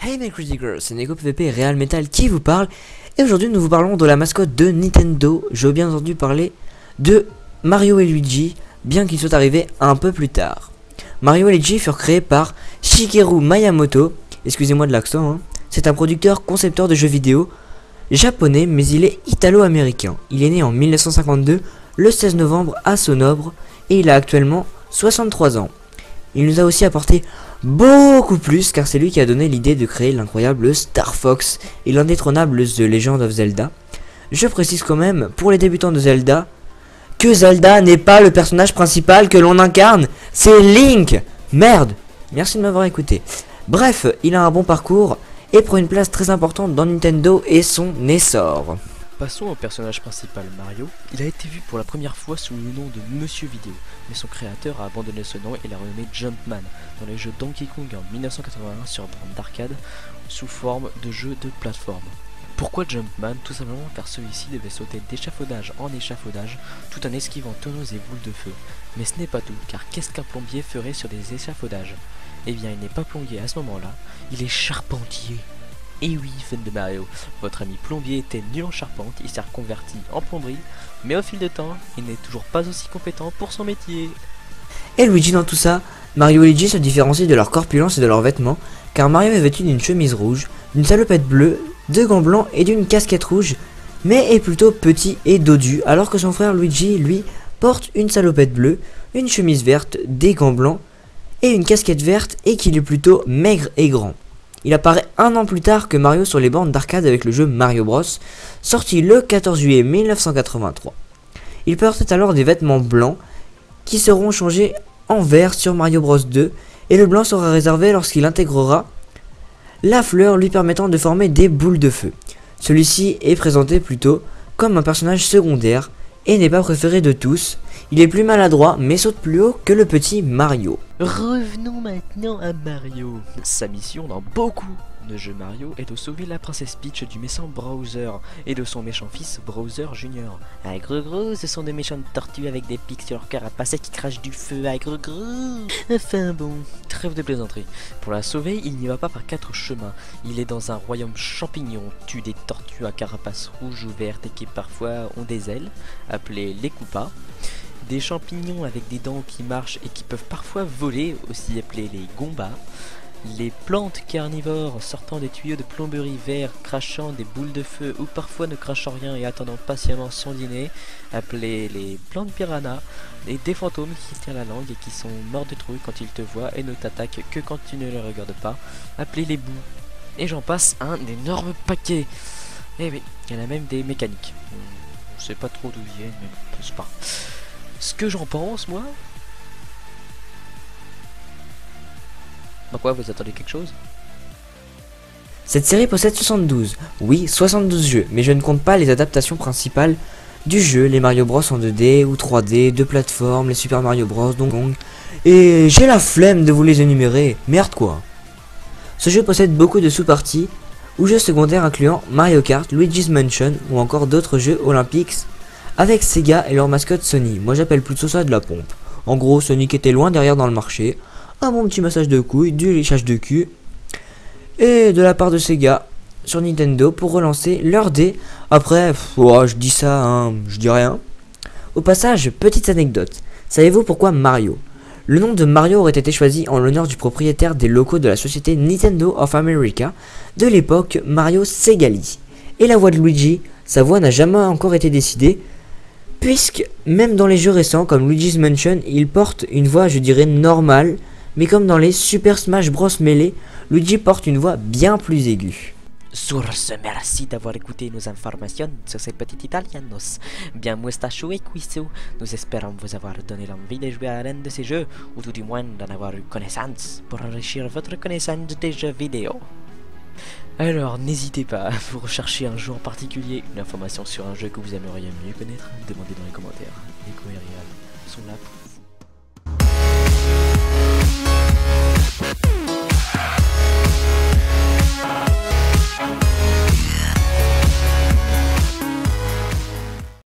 Hey my crazy girls, c'est Neko PVP Real Metal qui vous parle. Et aujourd'hui nous vous parlons de la mascotte de Nintendo. Je veux bien entendu parler de Mario et Luigi, bien qu'ils soient arrivés un peu plus tard. Mario et Luigi furent créés par Shigeru Miyamoto, excusez-moi de l'accent, hein. C'est un producteur concepteur de jeux vidéo japonais, mais il est italo-américain. Il est né en 1952, le 16 novembre à Sonobre, et il a actuellement 63 ans. Il nous a aussi apporté beaucoup plus, car c'est lui qui a donné l'idée de créer l'incroyable Star Fox et l'indétrônable The Legend of Zelda. Je précise quand même, pour les débutants de Zelda, que Zelda n'est pas le personnage principal que l'on incarne, c'est Link. Merde. Merci de m'avoir écouté. Bref, il a un bon parcours et prend une place très importante dans Nintendo et son essor. Passons au personnage principal, Mario. Il a été vu pour la première fois sous le nom de Monsieur Vidéo, mais son créateur a abandonné ce nom et l'a renommé Jumpman dans les jeux Donkey Kong en 1981 sur borne d'arcade sous forme de jeu de plateforme. Pourquoi Jumpman? Tout simplement car celui-ci devait sauter d'échafaudage en échafaudage tout en esquivant tonneaux et boules de feu. Mais ce n'est pas tout, car qu'est-ce qu'un plombier ferait sur des échafaudages? Eh bien, il n'est pas plombier à ce moment-là, il est charpentier. Et oui, fan de Mario, votre ami plombier était nul en charpente, il s'est reconverti en plomberie, mais au fil de temps, il n'est toujours pas aussi compétent pour son métier. Et Luigi dans tout ça, Mario et Luigi se différencient de leur corpulence et de leurs vêtements, car Mario est vêtu d'une chemise rouge, d'une salopette bleue, de gants blancs et d'une casquette rouge, mais est plutôt petit et dodu, alors que son frère Luigi, lui, porte une salopette bleue, une chemise verte, des gants blancs et une casquette verte, et qu'il est plutôt maigre et grand. Il apparaît un an plus tard que Mario sur les bornes d'arcade avec le jeu Mario Bros, sorti le 14 juillet 1983. Il portait alors des vêtements blancs qui seront changés en vert sur Mario Bros 2, et le blanc sera réservé lorsqu'il intégrera la fleur lui permettant de former des boules de feu. Celui-ci est présenté plutôt comme un personnage secondaire et n'est pas préféré de tous. Il est plus maladroit mais saute plus haut que le petit Mario. Revenons maintenant à Mario. Sa mission dans beaucoup de jeux Mario est de sauver la princesse Peach du méchant Bowser et de son méchant fils Bowser Jr. Ah gros, ce sont de méchantes tortues avec des pics sur leur carapace et qui crachent du feu. Ah gros. Enfin bon, trêve de plaisanterie. Pour la sauver, il n'y va pas par 4 chemins. Il est dans un royaume champignon, tue des tortues à carapace rouge ou verte et qui parfois ont des ailes, appelées les Koopas. Des champignons avec des dents qui marchent et qui peuvent parfois voler, aussi appelés les Goombas. Les plantes carnivores sortant des tuyaux de plomberie verts, crachant des boules de feu ou parfois ne crachant rien et attendant patiemment son dîner, appelées les plantes piranha. Et des fantômes qui tirent la langue et qui sont morts de trouille quand ils te voient et ne t'attaquent que quand tu ne les regardes pas, appelés les bouts. Et j'en passe un énorme paquet. Et oui, il y en a même des mécaniques. Je sais pas trop d'où ils viennent, mais c'est pas. Ce que j'en pense, moi. Bah quoi, vous attendez quelque chose? Cette série possède 72, oui 72 jeux, mais je ne compte pas les adaptations principales du jeu, les Mario Bros en 2D ou 3D, de plateforme, les Super Mario Bros, Donkey Kong, et j'ai la flemme de vous les énumérer, merde quoi. Ce jeu possède beaucoup de sous-parties, ou jeux secondaires incluant Mario Kart, Luigi's Mansion, ou encore d'autres jeux olympiques, avec Sega et leur mascotte Sony. Moi j'appelle plutôt ça de la pompe. En gros, Sonic était loin derrière dans le marché, un bon petit massage de couilles, du léchage de cul, et de la part de Sega sur Nintendo pour relancer leur dé. Après, je dis ça, hein, je dis rien. Au passage, petite anecdote. Savez-vous pourquoi Mario? Le nom de Mario aurait été choisi en l'honneur du propriétaire des locaux de la société Nintendo of America de l'époque, Mario Segali. Et la voix de Luigi, sa voix n'a jamais encore été décidée, puisque même dans les jeux récents comme Luigi's Mansion, il porte une voix, je dirais, normale, mais comme dans les Super Smash Bros Melee, Luigi porte une voix bien plus aiguë. Sur ce, merci d'avoir écouté nos informations sur ces petits italianos. Bien moustachu et cuisseau, nous espérons vous avoir donné l'envie de jouer à l'un de ces jeux, ou tout du moins d'en avoir eu connaissance, pour enrichir votre connaissance des jeux vidéo. Alors n'hésitez pas, à vous rechercher un jeu en particulier, une information sur un jeu que vous aimeriez mieux connaître, demandez dans les commentaires. Neko et Real sont là pour